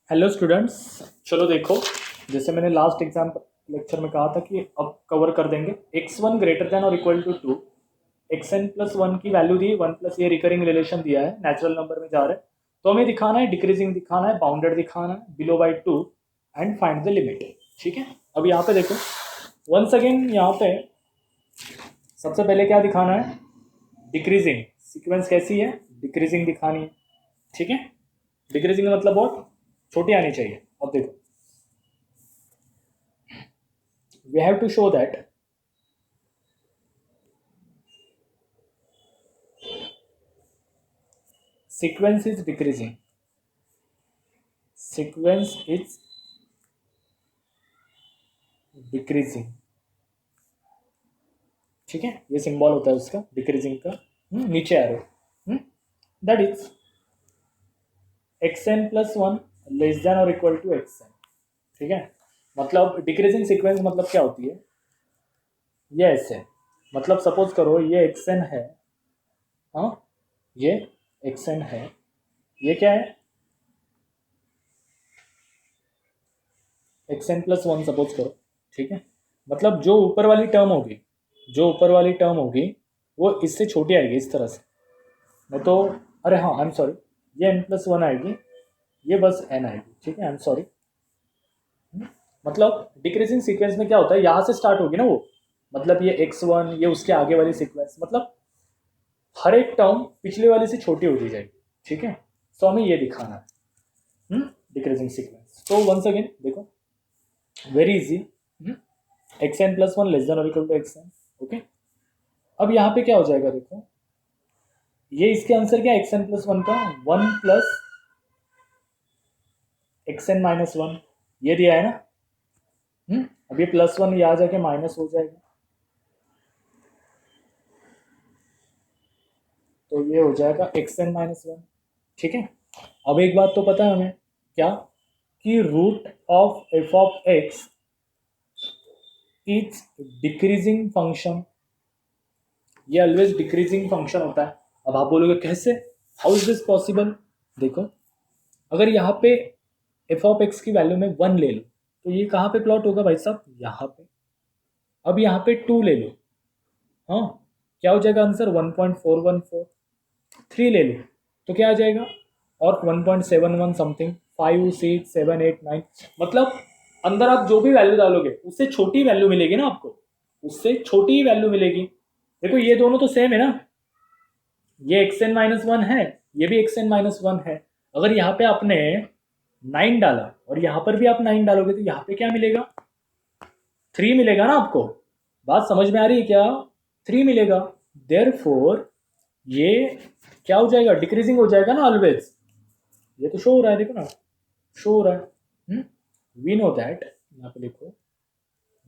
Hello students, चलो देखो, जैसे मैंने लास्ट एग्जाम लेक्चर में कहा था कि अब कवर कर देंगे x1 ग्रेटर देन और इक्वल टू 2, xn प्लस 1 की वैल्यू दी 1 प्लस ये रिकरिंग रिलेशन दिया है, नेचुरल नंबर में जा रहे हैं तो हमें दिखाना है डिक्रीजिंग, दिखाना है बाउंडेड, दिखाना है below by 2 and find the limit. ठीक है, अब यहाँ पे देखो वंस अगेन, यहाँ पे सबसे पहले क्या दिखाना है, डिक्रीजिंग सीक्वेंस कैसी है, डिक्रीजिंग दिखानी है। ठीक है, डिक्रीजिंग का मतलब बहुत छोटी आनी चाहिए। अब देखो, we have to show that sequence is decreasing, sequence is decreasing। ठीक है, ये सिंबल होता है उसका डिक्रीजिंग का, नीचे आ रहे, that is xn plus 1 less than और इक्वल टू xn। ठीक है, मतलब डिक्रीजिंग सीक्वेंस मतलब क्या होती है, ये ऐसे, मतलब सपोज करो ये xn है, हाँ ये xn है, ये क्या है xn प्लस 1 सपोज करो। ठीक है, मतलब जो ऊपर वाली टर्म होगी, जो ऊपर वाली टर्म होगी वो इससे छोटी आएगी इस तरह से, नहीं तो, अरे हाँ आई एम सॉरी, ये n प्लस 1 आएगी, ये बस n आएगी। ठीक है, आई एम सॉरी। मतलब डिक्रीजिंग सीक्वेंस में क्या होता है, यहाँ से स्टार्ट होगी ना वो, मतलब ये x1, ये उसके आगे वाली सीक्वेंस, मतलब हर एक टर्म पिछले वाले से छोटी होती जाएगी। ठीक है, सो हमें ये दिखाना है डिक्रीजिंग सीक्वेंस। तो वंस अगेन देखो, very easy, xn plus 1 less than और इक्वल टू xn। ओके, अब यहाँ पे क्या हो जाएगा, देखो ये इसके आंसर क्या है, xn प्लस 1 का 1 प्लस xn माइनस 1, ये दिया है ना। अब ये प्लस 1 यहाँ जाके माइनस हो जाएगा, तो ये हो जाएगा xn माइनस 1। ठीक है, अब एक बात तो पता है हमें, क्या, कि root of f of x is decreasing function, ये ऑलवेज डिक्रीजिंग फंक्शन होता है। अब आप बोलोगे कैसे, हाउ इज दिस पॉसिबल। देखो, अगर यहाँ पे एफ ऑफ एक्स की वैल्यू में 1 ले लो तो ये कहाँ पे प्लॉट होगा भाई साहब, यहाँ पे। अब यहाँ पे 2 ले लो, हाँ क्या हो जाएगा आंसर 1.414। 3 ले लो तो क्या आ जाएगा, और 1.71 समथिंग, 5 6 7 8 9, मतलब अंदर आप जो भी वैल्यू डालोगे उससे छोटी वैल्यू मिलेगी ना आपको, उससे छोटी ही वैल्यू मिलेगी। देखो ये दोनों तो सेम है ना, ये xn माइनस 1 है, ये भी xn माइनस 1 है। अगर यहाँ पे आपने 9 डाला और यहाँ पर भी आप 9 डालोगे तो यहाँ पे क्या मिलेगा, 3 मिलेगा ना आपको। बात समझ में आ रही है क्या, 3 मिलेगा। देयर फोर ये क्या हो जाएगा, डिक्रीजिंग हो जाएगा ना ऑलवेज। ये तो शो हो रहा है, देखो ना, शो हो रहा है। वी नो दैट, यहाँ पे देखो,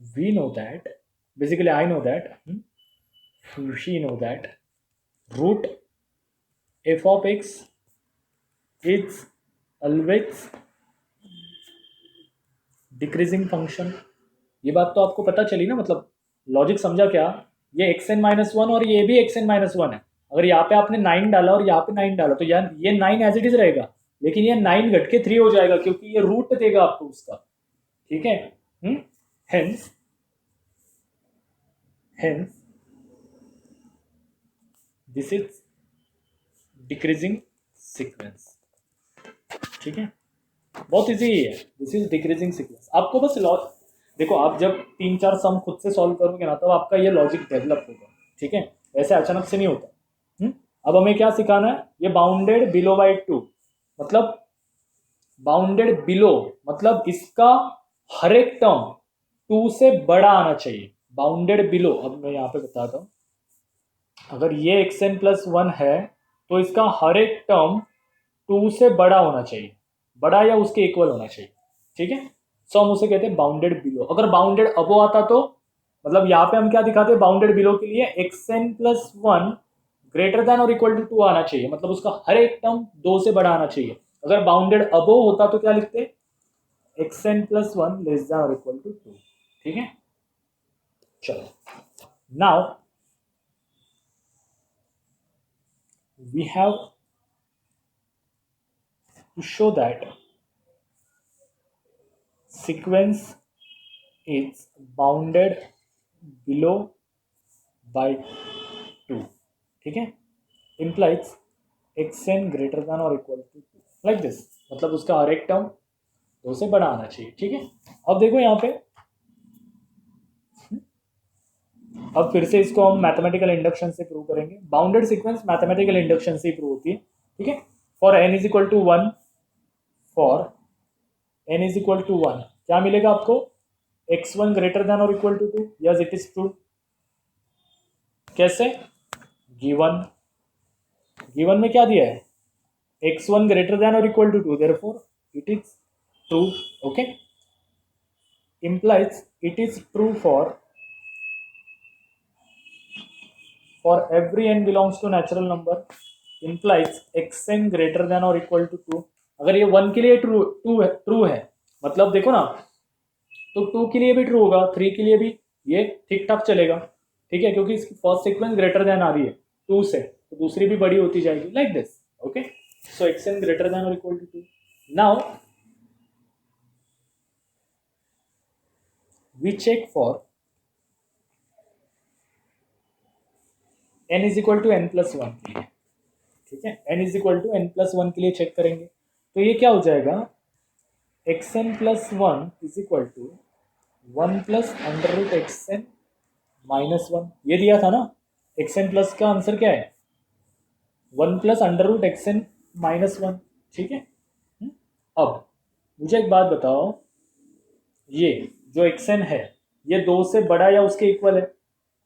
we know that, basically I know that, she know that root f of x is always decreasing function. ये बात तो आपको पता चली ना, मतलब लॉजिक समझा क्या, ये एक्स एन माइनस 1 और ये भी एक्स एन माइनस 1 है। अगर यहाँ पे आपने 9 डाला और यहाँ पे 9 डाला तो यार ये 9 एज इट इज रहेगा, लेकिन ये 9 घट के 3 हो जाएगा क्योंकि ये रूट देगा आपको उसका। ठीक है, hence hence this is decreasing sequence. ठीक है, बहुत इजी है, दिस इज डिक्रीजिंग सीक्वेंस। आपको बस देखो, आप जब 3 4 सम खुद से सॉल्व करोगे ना, तब आपका ये लॉजिक डेवलप होगा। ठीक है, ऐसे अचानक से नहीं होता। अब हमें क्या सिखाना है, ये बाउंडेड बिलो बाई 2, मतलब बाउंडेड बिलो मतलब इसका हर एक टर्म 2 से बड़ा आना चाहिए। बाउंडेड बिलो, अब मैं यहाँ पे बताता हूँ, अगर ये एक्स एन प्लस 1 है तो इसका हर एक टर्म 2 से बड़ा होना चाहिए, बड़ा या उसके इक्वल होना चाहिए। ठीक है, सो हम उसे कहते हैं बाउंडेड बिलो। अगर बाउंडेड अबो आता तो, मतलब यहाँ पे हम क्या दिखाते हैं, बाउंडेड बिलो के लिए x n plus 1 greater than और इक्वल टू 2 आना चाहिए, मतलब उसका हर एक टर्म 2 से बड़ा आना चाहिए। अगर बाउंडेड अबो होता तो क्या लिखते, x n plus 1 less than और इक्वल टू 2। ठीक है, चलो now we have to show that sequence is bounded below by 2, ठीक है, implies xn ग्रेटर देन और इक्वल टू 2, लाइक दिस। मतलब उसका हर एक टर्म 2 से बड़ा आना चाहिए, ठीक है। अब देखो यहाँ पे, अब फिर से इसको हम मैथमेटिकल इंडक्शन से प्रूव करेंगे। बाउंडेड सीक्वेंस मैथमेटिकल इंडक्शन से ही प्रूव होती है, ठीक है। For n is equal to 1, for n is equal to 1 क्या मिलेगा आपको, x1 ग्रेटर देन और equal to 2, yes it is true. कैसे, गिवन गिवन में क्या दिया है, x1 ग्रेटर देन और equal to 2, therefore it is true, okay. implies it is true for every n belongs to natural number, implies xn greater than or equal to 2। अगर ये 1 के लिए ट्रू है मतलब देखो ना, तो 2 के लिए भी ट्रू होगा, 3 के लिए भी ये ठीक ठाक चलेगा, ठीक है, क्योंकि इसकी फर्स्ट सीक्वेंस ग्रेटर देन आ रही है 2 से, तो दूसरी भी बड़ी होती जाएगी, like this, okay. So xn greater than और equal to 2। Now we check for n is equal to n plus 1 के लिए, ठीक है, n is equal to n plus 1 के लिए चेक करेंगे। तो ये क्या हो जाएगा, xn plus 1 is equal to 1 plus under root x n minus 1, ये दिया था ना, xn प्लस का आंसर क्या है 1 plus under root x n minus 1, ठीक है। अब मुझे एक बात बताओ, ये जो xn है ये 2 से बड़ा या उसके इक्वल है,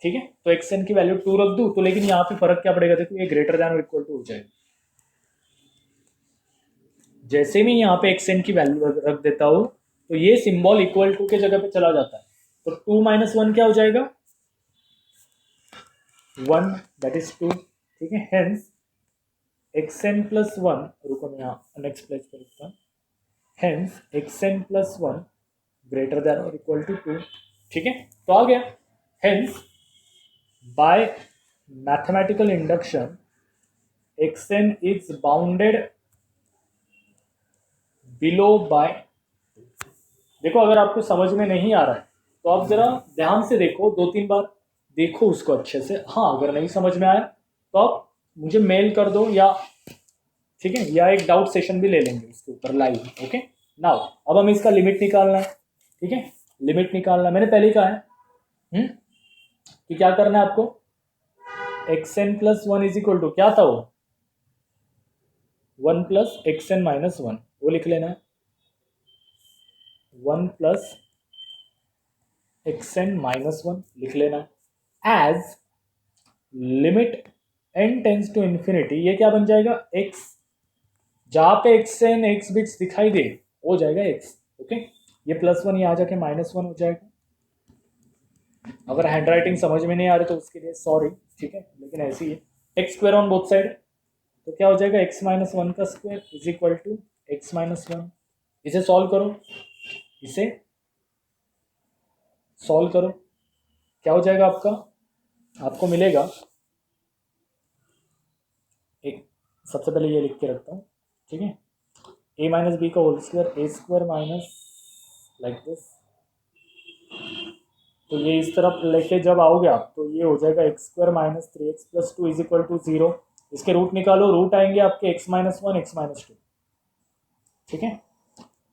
ठीक है, तो xn की वैल्यू 2 रख दूं तो, लेकिन यहाँ पे फर्क क्या पड़ेगा, देखो ये ग्रेटर देन और इक्वल टू हो जाएगा। जैसे मैं यहाँ पे xn की वैल्यू रख देता हूँ तो ये सिंबल इक्वल टू के जगह पे चला जाता है, तो 2 माइनस 1 क्या हो जाएगा 1, दैट इज 2, ठीक है। हेंस xn प्लस 1, रुको मैं यहाँ नेक्स्ट प्लेस पर लिखता हूँ, hence xn plus 1 greater than और इक्वल टू 2, ठीक है, तो आ गया। Hence by mathematical induction xn is bounded below by, देखो अगर आपको समझ में नहीं आ रहा है तो आप जरा ध्यान से देखो, 2-3 बार देखो उसको अच्छे से। हाँ, अगर नहीं समझ में आया तो आप मुझे मेल कर दो, या ठीक है, या एक डाउट सेशन भी ले लेंगे इसके ऊपर लाइव, ओके। नाउ अब हमें इसका लिमिट निकालना है, ठीक है, लिमिट निकालना है, मैंने पहले ही कहा है कि क्या करना है आपको, xn plus 1 is equal to क्या था वो 1 प्लस xn माइनस 1, वो लिख लेना है 1 प्लस xn माइनस 1 लिख लेना है, as limit n tends to infinity, ये क्या बन जाएगा x, जहां पे xn x बिट्स दिखाई दे हो जाएगा x, ओके। ये प्लस 1 ये आ जाके माइनस 1 हो जाएगा। अगर हैंड राइटिंग समझ में नहीं आ रही तो उसके लिए सॉरी, ठीक है, लेकिन ऐसी है, x square on both side, तो क्या हो जाएगा x माइनस 1 का square is equal to x minus 1। इसे सॉल्व करो, इसे सॉल्व करो, क्या हो जाएगा आपका, आपको मिलेगा एक, सबसे पहले ये लिख के रखता हूँ, ठीक है, a माइनस बी का whole square A square minus like this, तो ये इस तरफ लेके जब आओगे आप तो ये हो जाएगा x square minus 3x plus 2 is equal to 0। इसके रूट निकालो, रूट आएंगे आपके x माइनस 1 x माइनस 2, ठीक है,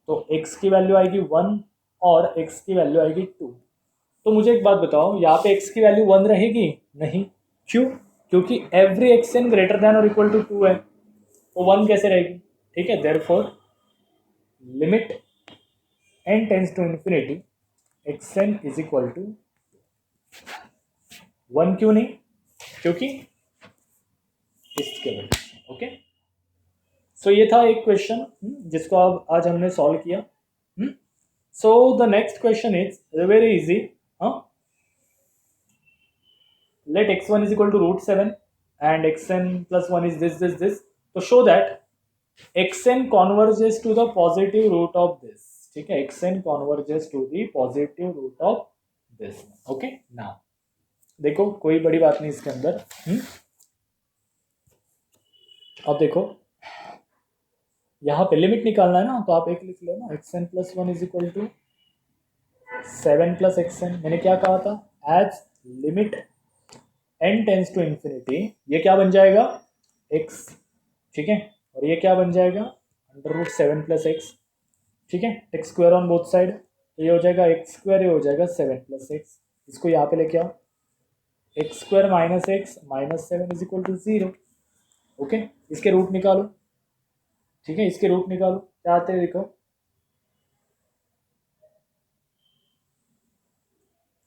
तो x की वैल्यू आएगी 1 और x की वैल्यू आएगी 2। तो मुझे एक बात बताओ, यहाँ पे x की वैल्यू 1 रहेगी नहीं, क्यों, क्योंकि एवरी xn ग्रेटर देन और इक्वल टू 2 है, तो 1 कैसे रहेगी, ठीक है। Therefore limit n tends to infinity xn is equal to 1, क्यों नहीं, क्योंकि इसके वजह से, ओके। सो ये था एक क्वेश्चन जिसको अब आज हमने सॉल्व किया। So the next question is very easy, let x1 is equal to root 7 and xn plus 1 is this, तो show that xn converges to the positive root of this, ठीक है, xn converges to the positive root of this, okay। now देखो कोई बड़ी बात नहीं इसके अंदर, अब देखो यहाँ पे लिमिट निकालना है ना, तो आप एक लिख लो ना, xn plus 1 is equal to 7 plus x n, मैंने क्या कहा था, as limit n tends to infinity, ये क्या बन जाएगा x, ठीक है, और ये क्या बन जाएगा अंडर रूट 7 प्लस एक्स, ठीक है, x square on both side, तो ये हो जाएगा एक्स स्क्वायर, ये हो जाएगा 7 प्लस एक्स, इसको यहाँ पे लेके आओ, x square minus x minus 7 is equal to 0, okay, इसके रूट निकालो, ठीक है, इसके रूट निकालो, क्या आते हैं देखो,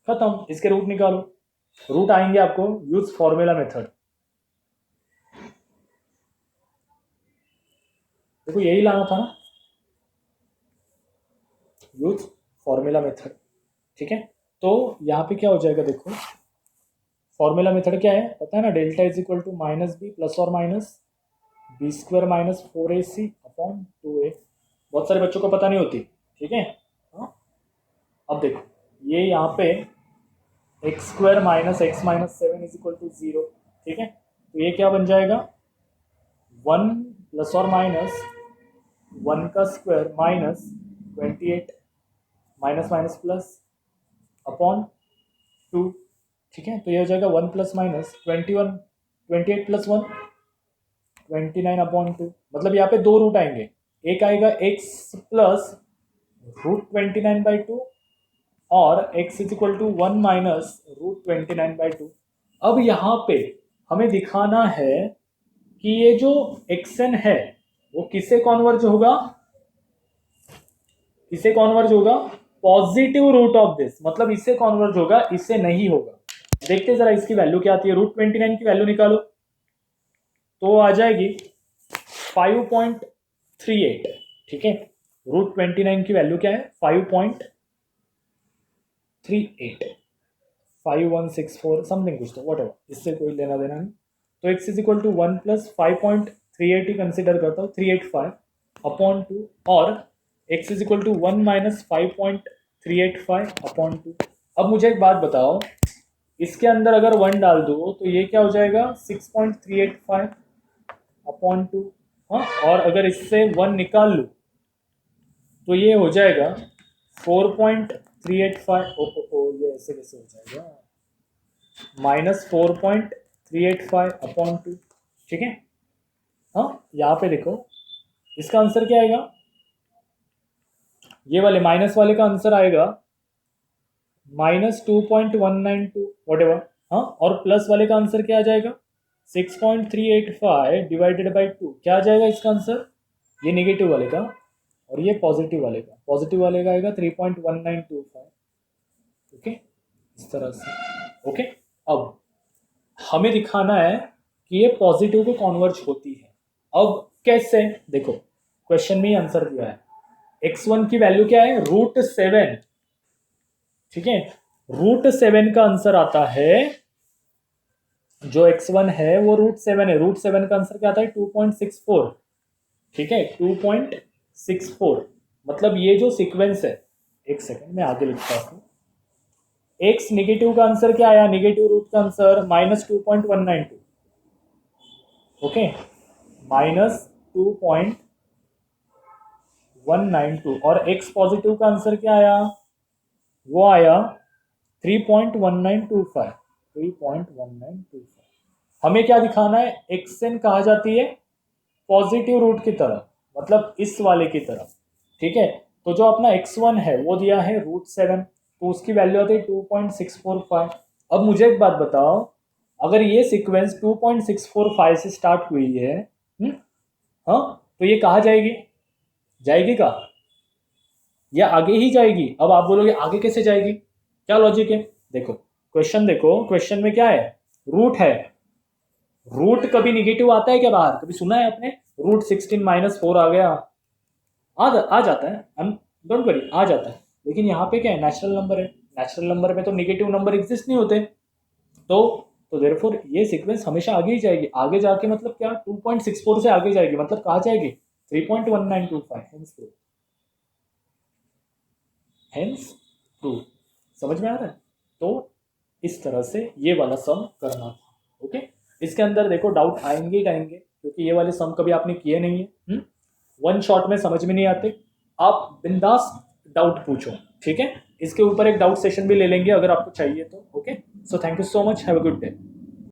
खत्म, इसके रूट निकालो, रूट आएंगे आपको, यूज फॉर्मूला मेथड, देखो यही लाना था ना, यूज फॉर्मूला मेथड, ठीक है, तो यहाँ पे क्या हो जाएगा देखो, फॉर्मूला मेथड क्या है पता है ना, delta is equal to minus B plus और minus B square minus 4ac upon 2a, बहुत सारे बच्चों को पता नहीं होती, ठीक है, हाँ, अब देखो ये यहाँ पे x square minus x minus 7 is equal to 0, ठीक है, तो ये क्या बन जाएगा 1 प्लस और माइनस 1 का square minus 28 minus minus plus upon 2, ठीक है, तो ये हो जाएगा 1 प्लस माइनस 21, 28 प्लस 1 29 अपॉन 2, मतलब यहाँ पे दो रूट आएंगे, एक आएगा x प्लस रूट 29/2 और x is equal to 1 minus root 29/2। अब यहाँ पे हमें दिखाना है कि ये जो xn है वो किसे कॉन्वर्ज होगा, इसे कॉन्वर्ज होगा पॉजिटिव रूट ऑफ दिस, मतलब इससे कॉन्वर्ज होगा, इससे नहीं होगा। देखते जरा इसकी वैल्यू क्या आती है, रूट 29 की वैल्यू निकालो तो आ जाएगी 5.38, ठीक है, रूट 29 की वैल्यू क्या है 5.38, 5164 समथिंग कुछ, तो वट एवर, इससे कोई लेना देना नहीं, तो x is equal to 1 plus 5.38 ही कंसिडर करता हूँ 385 अपॉन 2 और x is equal to 1 minus 5.385 upon 2। अब मुझे एक बात बताओ, इसके अंदर अगर 1 डाल दो तो ये क्या हो जाएगा 6.385 अपॉन 2, हाँ, और अगर इससे 1 निकाल लूँ तो ये हो जाएगा 4.385, ओ ये ऐसे कैसे हो जाएगा माइनस 4.385 अपॉन 2, ठीक है, हाँ, यहाँ पे देखो इसका आंसर क्या आएगा, ये वाले माइनस वाले का आंसर आएगा -2.192 वट एवर, हाँ, और प्लस वाले का आंसर क्या आ जाएगा 6.385 डिवाइडेड बाई 2, क्या आ जाएगा इसका आंसर, ये नेगेटिव वाले का और ये पॉजिटिव वाले का, पॉजिटिव वाले का आएगा 3.1925, ओके, इस तरह से, ओके। अब हमें दिखाना है कि ये पॉजिटिव को कॉन्वर्ज होती है, अब कैसे, देखो क्वेश्चन में ही आंसर दिया है, x1 की वैल्यू क्या है रूट 7, ठीक है, रूट 7 का आंसर आता है, जो x1 है वो रूट 7 है, रूट 7 का आंसर क्या आता है 2.64, ठीक है, 2.64, मतलब ये जो सीक्वेंस है, एक सेकंड में आगे लिखता हूँ, एक्स नेगेटिव का आंसर क्या आया, नेगेटिव रूट का आंसर -2.192, ओके, -2.192, और एक्स पॉजिटिव का आंसर क्या आया, वो आया 3.1925, 3.1925। हमें क्या दिखाना है, एक्सएन कहा जाती है पॉजिटिव रूट की तरफ, मतलब इस वाले की तरफ, ठीक है, तो जो अपना x1 है वो दिया है रूट 7, तो उसकी वैल्यू आती है 2.645। अब मुझे एक बात बताओ, अगर ये सीक्वेंस 2.645 से स्टार्ट हुई है, हाँ, तो ये कहाँ जाएगी, जाएगी कहाँ, या आगे ही जाएगी। अब आप बोलोगे आगे कैसे जाएगी, क्या लॉजिक है, देखो क्वेश्चन, देखो क्वेश्चन में क्या है, रूट है, रूट कभी निगेटिव आता है क्या बाहर, कभी सुना है आपने, रूट 16-4 आ गया, आ जाता है, डोंट वरी, आ जाता है, लेकिन यहाँ पे क्या है, नेचुरल नंबर है, नेचुरल नंबर में तो निगेटिव नंबर एग्जिस्ट नहीं होते, तो देयरफॉर ये सीक्वेंस हमेशा आगे ही जाएगी, आगे जाके मतलब क्या 2.64 से आगे जाएगी, मतलब कहाँ जाएगी 3.1925, हेंस प्रूव, समझ में आ रहा है, तो इस तरह से ये वाला सम करना था, ओके। इसके अंदर देखो डाउट आएंगे ही आएंगे, क्योंकि ये वाले सम कभी आपने किए नहीं है, वन शॉट में समझ में नहीं आते, आप बिंदास डाउट पूछो, ठीक है, इसके ऊपर एक डाउट सेशन भी ले लेंगे अगर आपको चाहिए तो। Okay, so thank you so much, have a good day.